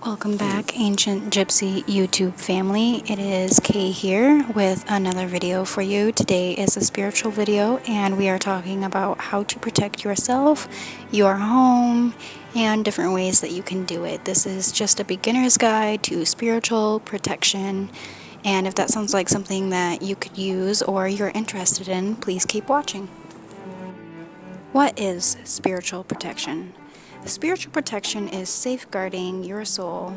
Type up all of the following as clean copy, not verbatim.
Welcome back, Ancient Gypsy YouTube family. It is Kay here with another video for you. Today is a spiritual video, and we are talking about how to protect yourself, your home, and different ways that you can do it. This is just a beginner's guide to spiritual protection, and if that sounds like something that you could use or you're interested in, please keep watching. What is spiritual protection? Spiritual protection is safeguarding your soul,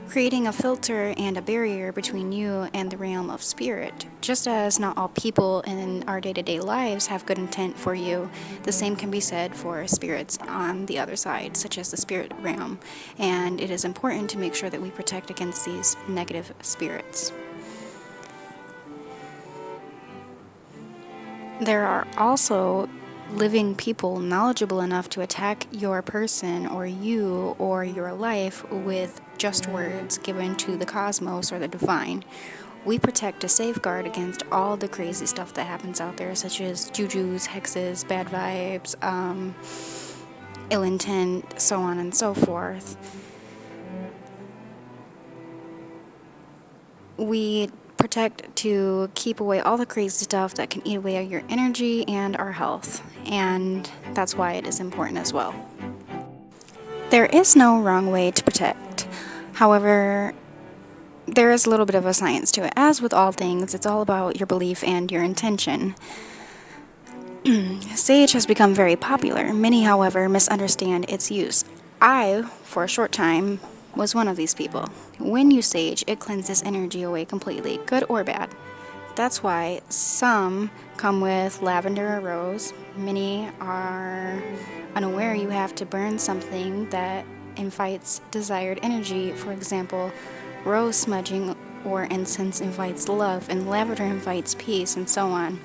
creating a filter and a barrier between you and the realm of spirit. Just as not all people in our day-to-day lives have good intent for you, the same can be said for spirits on the other side, such as the spirit realm, and it is important to make sure that we protect against these negative spirits. There are also living people knowledgeable enough to attack your person or you or your life with just words given to the cosmos or the divine. We protect to safeguard against all the crazy stuff that happens out there, such as jujus, hexes, bad vibes, ill intent, so on and so forth. We protect to keep away all the crazy stuff that can eat away at your energy and our health, and that's why it is important as well. There is no wrong way to protect. However, there is a little bit of a science to it. As with all things, it's all about your belief and your intention. Sage has become very popular. Many, however, misunderstand its use. I, for a short time, was one of these people. When you sage, it cleanses energy away completely, good or bad. That's why some come with lavender or rose. Many are unaware you have to burn something that invites desired energy. For example, rose smudging or incense invites love, and lavender invites peace, and so on.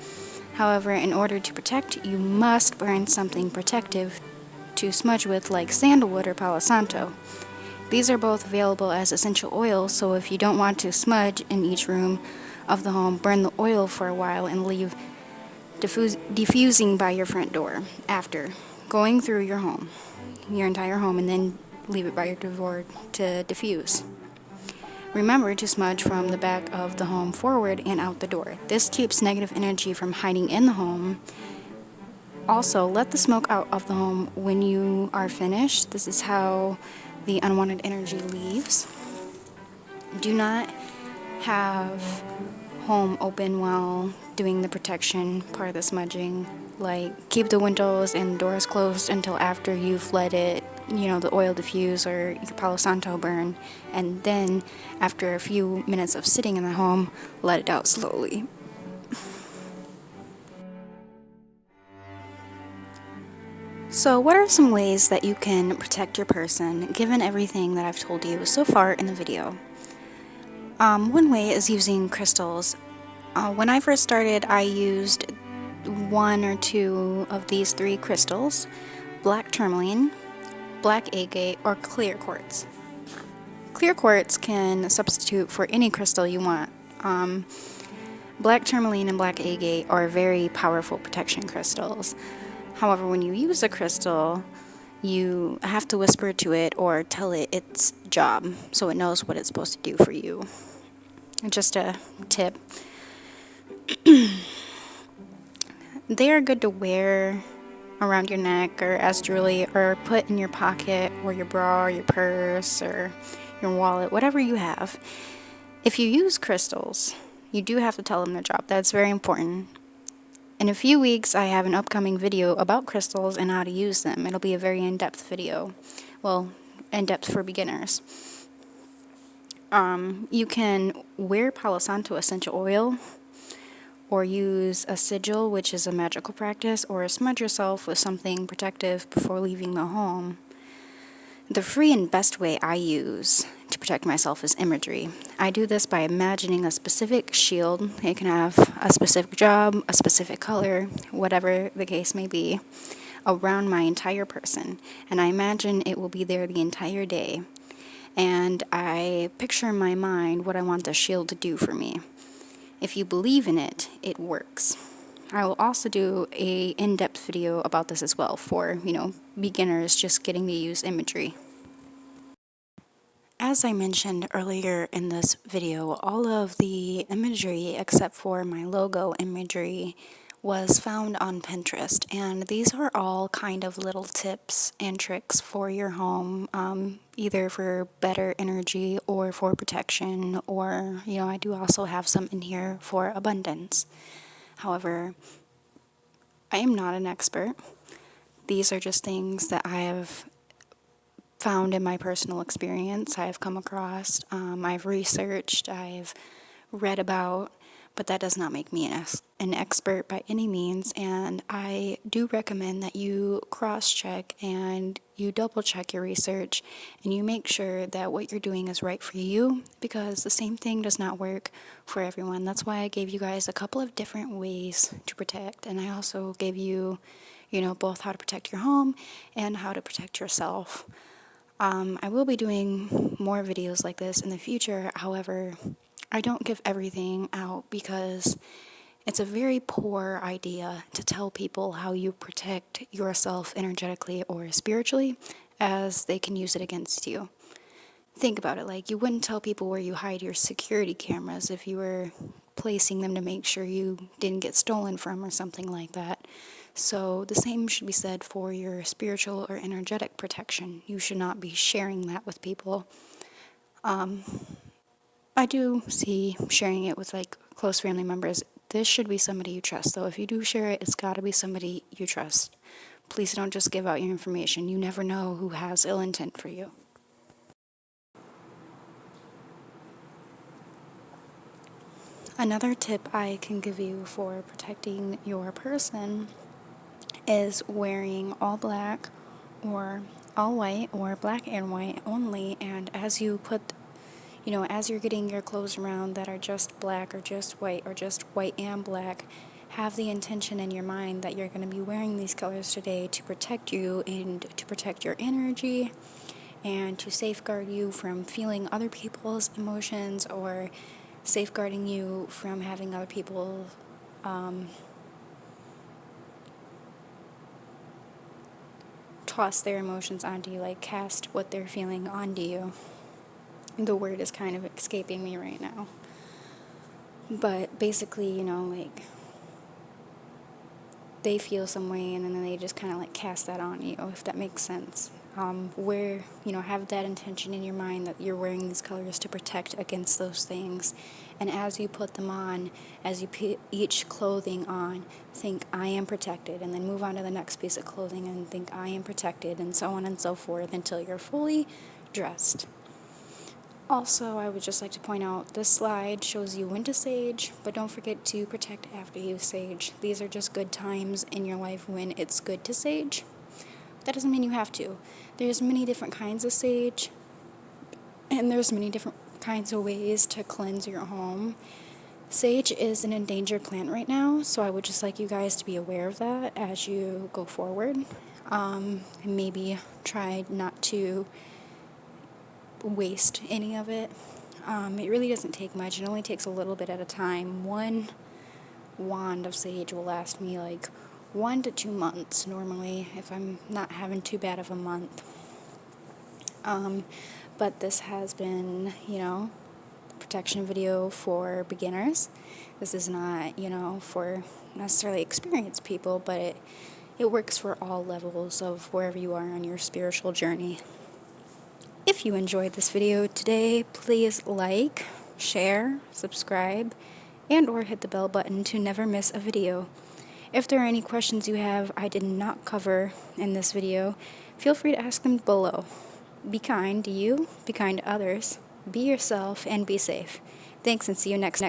However, in order to protect, you must burn something protective to smudge with, like sandalwood or Palo Santo. These are both available as essential oils, so if you don't want to smudge in each room of the home, burn the oil for a while and leave diffusing by your front door after going through your home, your entire home, and then leave it by your door to diffuse. Remember to smudge from the back of the home forward and out the door. This keeps negative energy from hiding in the home. Also, let the smoke out of the home when you are finished. This is how the unwanted energy leaves. Do not have home open while doing the protection part of the smudging. Like, keep the windows and doors closed until after you've let it, the oil diffuse or your Palo Santo burn, and then after a few minutes of sitting in the home, let it out slowly. So what are some ways that you can protect your person, given everything that I've told you so far in the video? One way is using crystals. When I first started, I used one or two of these three crystals: black tourmaline, black agate, or clear quartz. Clear quartz can substitute for any crystal you want. Black tourmaline and black agate are very powerful protection crystals. However, when you use a crystal, you have to whisper to it or tell it its job so it knows what it's supposed to do for you. Just a tip. They are good to wear around your neck or as jewelry, or put in your pocket or your bra or your purse or your wallet, whatever you have. If you use crystals, you do have to tell them their job. That's very important. In a few weeks, I have an upcoming video about crystals and how to use them. It'll be a very in-depth video. Well, in-depth for beginners. You can wear Palo Santo essential oil, or use a sigil, which is a magical practice, or smudge yourself with something protective before leaving the home. The free and best way I use to protect myself is imagery. I do this by imagining a specific shield. It can have a specific job, a specific color, whatever the case may be, around my entire person. And I imagine it will be there the entire day. And I picture in my mind what I want the shield to do for me. If you believe in it, it works. I will also do a in-depth video about this as well for, beginners just getting to use imagery. As I mentioned earlier in this video, all of the imagery except for my logo imagery was found on Pinterest, and these are all kind of little tips and tricks for your home, either for better energy or for protection, or, I do also have some in here for abundance. However, I am not an expert. These are just things that I have found in my personal experience, I've come across, I've researched, I've read about, but that does not make me an expert by any means. And I do recommend that you cross-check and you double-check your research and you make sure that what you're doing is right for you, because the same thing does not work for everyone. That's why I gave you guys a couple of different ways to protect, and I also gave you, both how to protect your home and how to protect yourself. I will be doing more videos like this in the future. However, I don't give everything out because it's a very poor idea to tell people how you protect yourself energetically or spiritually, as they can use it against you. Think about it, like you wouldn't tell people where you hide your security cameras if you were placing them to make sure you didn't get stolen from or something like that. So the same should be said for your spiritual or energetic protection. You should not be sharing that with people. I do see sharing it with like close family members. This should be somebody you trust, though. If you do share it, it's got to be somebody you trust. Please don't just give out your information. You never know who has ill intent for you. Another tip I can give you for protecting your person is wearing all black or all white or black and white only. And as you put, as you're getting your clothes around that are just black or just white or just white and black, have the intention in your mind that you're going to be wearing these colors today to protect you and to protect your energy and to safeguard you from feeling other people's emotions, or safeguarding you from having other people toss their emotions onto you, like cast what they're feeling onto you. The word is kind of escaping me right now. But basically, like they feel some way and then they just kind of like cast that on you, if that makes sense. Have that intention in your mind that you're wearing these colors to protect against those things. And as you put them on, as you put each clothing on, think, I am protected, and then move on to the next piece of clothing and think, I am protected, and so on and so forth until you're fully dressed. Also, I would just like to point out, this slide shows you when to sage, but don't forget to protect after you sage. These are just good times in your life when it's good to sage. That doesn't mean you have to. There's many different kinds of sage, and there's many different kinds of ways to cleanse your home. Sage is an endangered plant right now, so I would just like you guys to be aware of that as you go forward. And maybe try not to waste any of it. It really doesn't take much. It only takes a little bit at a time. One wand of sage will last me like 1 to 2 months normally, if I'm not having too bad of a month. But this has been, protection video for beginners. This is not, for necessarily experienced people, but it works for all levels of wherever you are on your spiritual journey. If you enjoyed this video today, please like, share, subscribe, and or hit the bell button to never miss a video. If there are any questions you have I did not cover in this video, feel free to ask them below. Be kind to you, be kind to others, be yourself, and be safe. Thanks, and see you next.